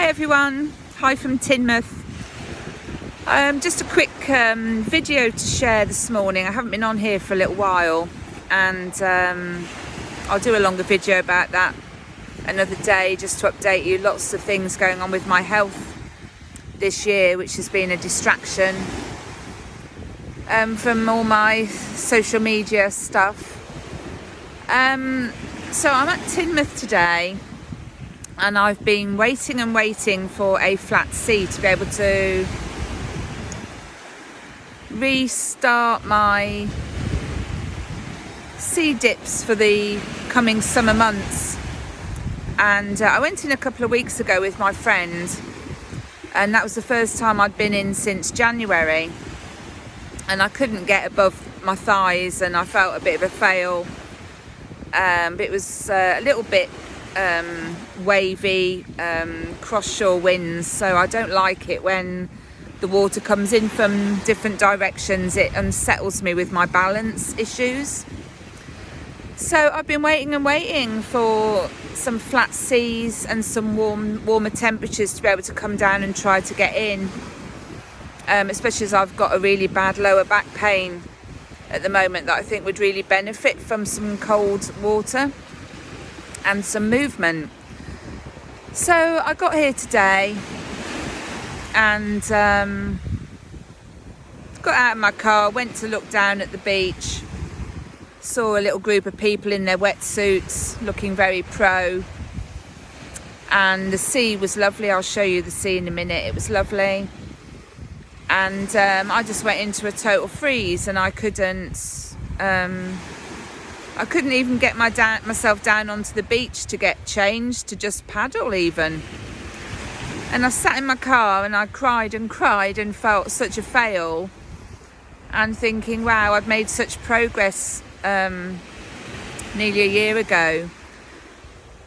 Hi everyone, hi from Teignmouth. Just a quick video to share this morning. I haven't been on here for a little while, and I'll do a longer video about that another day, just to update you. Lots of things going on with my health this year, which has been a distraction from all my social media stuff. So I'm at Teignmouth today, and I've been waiting for a flat sea to be able to restart my sea dips for the coming summer months. And I went in a couple of weeks ago with my friend, and that was the first time I'd been in since January, and I couldn't get above my thighs and I felt a bit of a fail. But it was a little bit wavy, cross-shore winds, so I don't like it when the water comes in from different directions. It unsettles me with my balance issues. So I've been waiting for some flat seas and some warmer temperatures to be able to come down and try to get in, especially as I've got a really bad lower back pain at the moment that I think would really benefit from some cold water and some movement. So I got here today and got out of my car, went to look down at the beach, saw a little group of people in their wetsuits looking very pro, and the sea was lovely. I'll show you the sea in a minute. It was lovely. And I just went into a total freeze, and I couldn't even get myself down onto the beach to get changed, to just paddle even. And I sat in my car and I cried and felt such a fail, and thinking, wow, I've made such progress nearly a year ago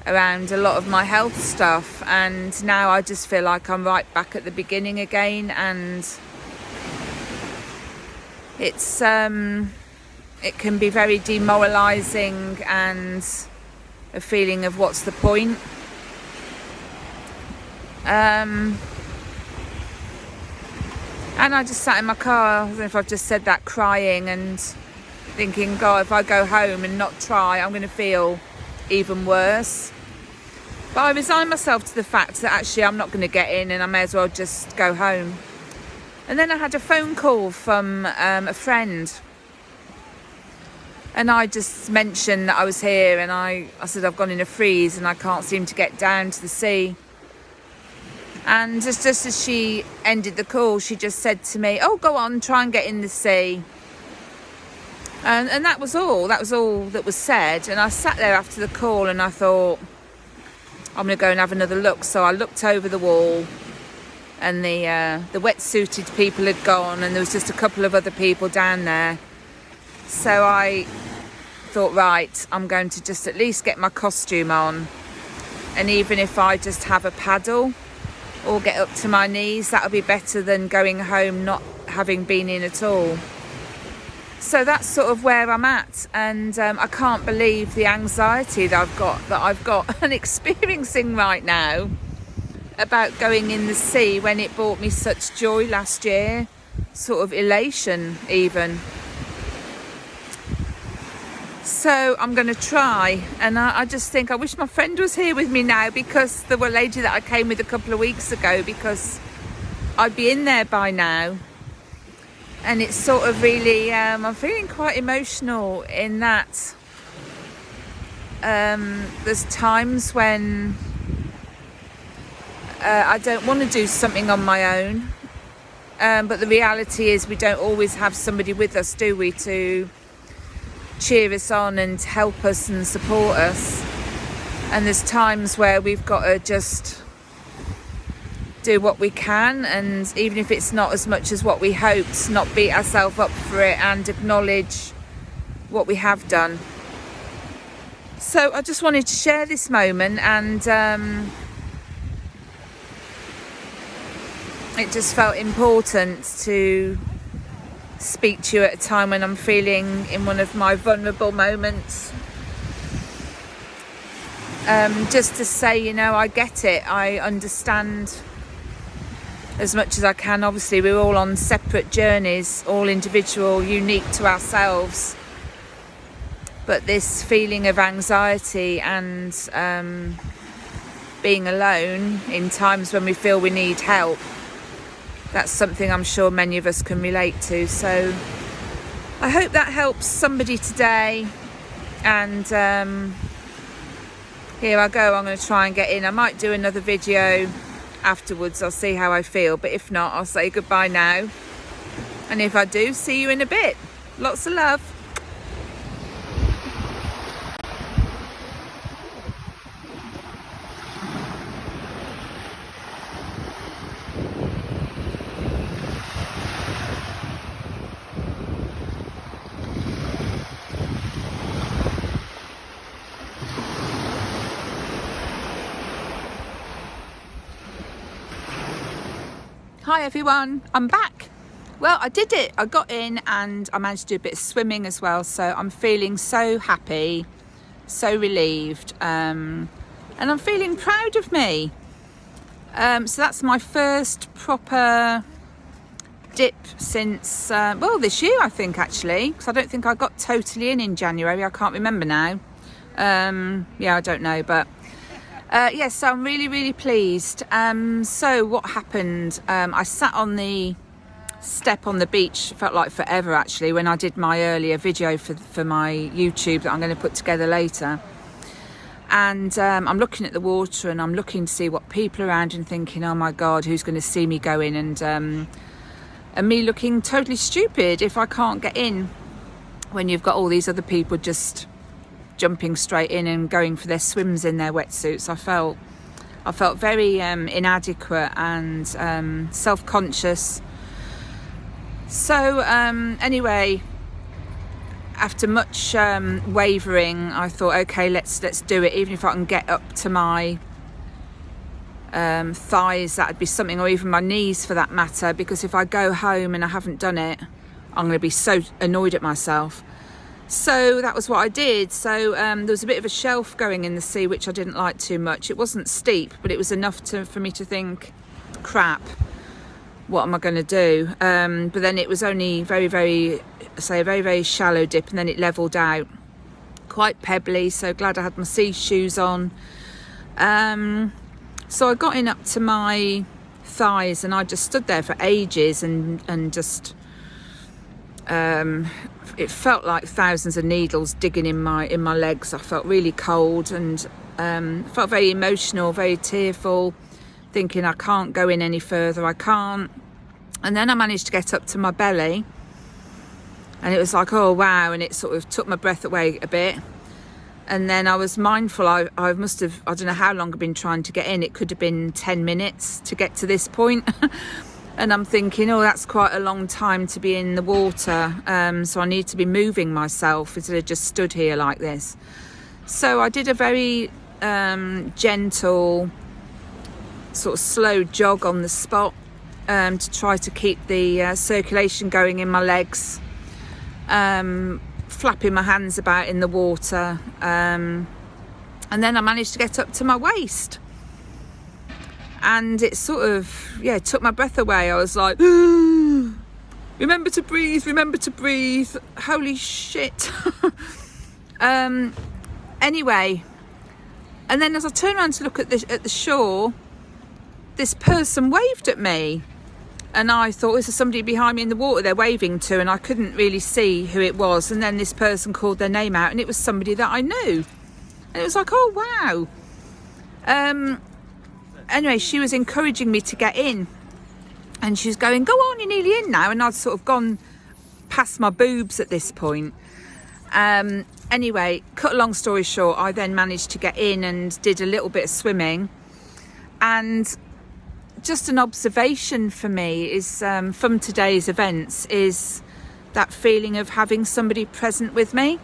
around a lot of my health stuff, and now I just feel like I'm right back at the beginning again. And it's it can be very demoralizing and a feeling of what's the point. And I just sat in my car, I don't know if I've just said that, crying and thinking, God, if I go home and not try, I'm going to feel even worse. But I resigned myself to the fact that actually I'm not going to get in, and I may as well just go home. And then I had a phone call from a friend, and I just mentioned that I was here, and I said I've gone in a freeze and I can't seem to get down to the sea. And just as she ended the call, she just said to me, oh, go on, try and get in the sea. And that was all that was said. And I sat there after the call and I thought, I'm going to go and have another look. So I looked over the wall, and the wetsuited people had gone, and there was just a couple of other people down there. So I thought, right, I'm going to just at least get my costume on, and even if I just have a paddle or get up to my knees, that'll be better than going home not having been in at all. So that's sort of where I'm at, and I can't believe the anxiety that I've got and experiencing right now about going in the sea when it brought me such joy last year, sort of elation even. So I'm going to try, and I just think I wish my friend was here with me now, because the lady that I came with a couple of weeks ago, because I'd be in there by now. And it's sort of really, I'm feeling quite emotional in that there's times when I don't want to do something on my own, but the reality is we don't always have somebody with us, do we, to cheer us on and help us and support us. And there's times where we've got to just do what we can, and even if it's not as much as what we hoped, not beat ourselves up for it, and acknowledge what we have done. So I just wanted to share this moment, and it just felt important to speak to you at a time when I'm feeling in one of my vulnerable moments. just to say, you know, I get it. I understand as much as I can. Obviously, we're all on separate journeys, all individual, unique to ourselves. But this feeling of anxiety and being alone in times when we feel we need help, that's something I'm sure many of us can relate to. So I hope that helps somebody today. And here I go, I'm going to try and get in. I might do another video afterwards. I'll see how I feel, but if not, I'll say goodbye now. And if I do, see you in a bit. Lots of love. Hi everyone, I'm back. Well, I did it. I got in and I managed to do a bit of swimming as well. So I'm feeling so happy, so relieved, and I'm feeling proud of me. So that's my first proper dip since, well, this year I think actually, because I don't think I got totally in January. I can't remember now. Yeah, I don't know, but yes, so I'm really pleased. So what happened, I sat on the step on the beach, felt like forever actually, when I did my earlier video for my YouTube that I'm going to put together later. And I'm looking at the water and I'm looking to see what people are around and thinking, oh my God, who's going to see me go in? And me looking totally stupid if I can't get in when you've got all these other people just jumping straight in and going for their swims in their wetsuits. I felt very inadequate and self-conscious. So anyway, after much wavering, I thought, okay, let's do it. Even if I can get up to my thighs, that'd be something, or even my knees for that matter, because if I go home and I haven't done it, I'm going to be so annoyed at myself. So that was what I did. So there was a bit of a shelf going in the sea, which I didn't like too much. It wasn't steep, but it was enough for me to think, crap, what am I going to do? But then it was only a very shallow dip, and then it levelled out, quite pebbly. So glad I had my sea shoes on. So I got in up to my thighs, and I just stood there for ages, and just it felt like thousands of needles digging in my legs. I felt really cold and felt very emotional, very tearful, thinking I can't go in any further, I can't. And then I managed to get up to my belly, and it was like, oh wow, and it sort of took my breath away a bit. And then I was mindful, I must have, I don't know how long I've been trying to get in. It could have been 10 minutes to get to this point. And I'm thinking, oh, that's quite a long time to be in the water. So I need to be moving myself instead of just stood here like this. So I did a very gentle, sort of slow jog on the spot to try to keep the circulation going in my legs, flapping my hands about in the water. And then I managed to get up to my waist. And it sort of, yeah, took my breath away. I was like, remember to breathe, holy shit. Anyway, and then as I turned around to look at the shore, this person waved at me. And I thought, this is somebody behind me in the water they're waving to, and I couldn't really see who it was. And then this person called their name out, and it was somebody that I knew. And it was like, oh, wow. Anyway, she was encouraging me to get in, and she was going, go on, you're nearly in now. And I'd sort of gone past my boobs at this point. Anyway, cut a long story short, I then managed to get in and did a little bit of swimming. And just an observation for me is, from today's events, is that feeling of having somebody present with me.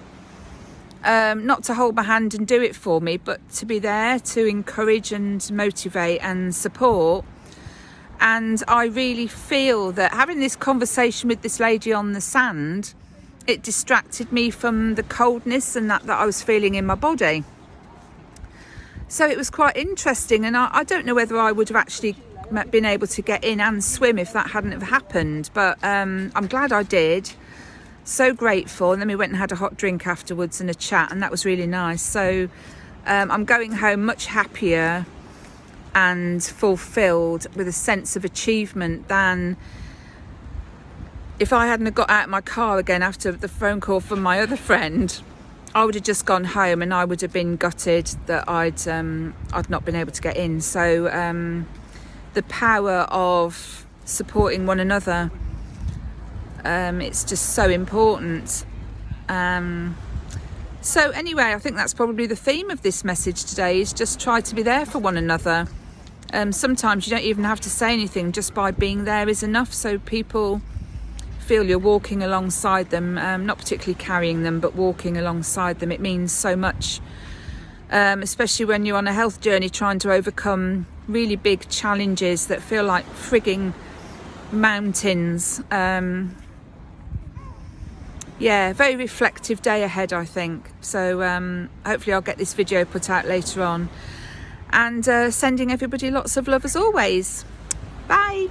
Not to hold my hand and do it for me, but to be there to encourage and motivate and support. And I really feel that having this conversation with this lady on the sand, it distracted me from the coldness and that I was feeling in my body. So it was quite interesting, and I don't know whether I would have actually been able to get in and swim if that hadn't have happened, but I'm glad I did. So grateful. And then we went and had a hot drink afterwards and a chat, and that was really nice. So I'm going home much happier and fulfilled, with a sense of achievement, than if I hadn't have got out of my car again after the phone call from my other friend. I would have just gone home and I would have been gutted that I'd not been able to get in. So the power of supporting one another, it's just so important. So anyway, I think that's probably the theme of this message today, is just try to be there for one another. Sometimes you don't even have to say anything, just by being there is enough, so people feel you're walking alongside them, not particularly carrying them, but walking alongside them. It means so much, especially when you're on a health journey trying to overcome really big challenges that feel like frigging mountains. Yeah, very reflective day ahead, I think. So hopefully I'll get this video put out later on, and sending everybody lots of love as always. Bye.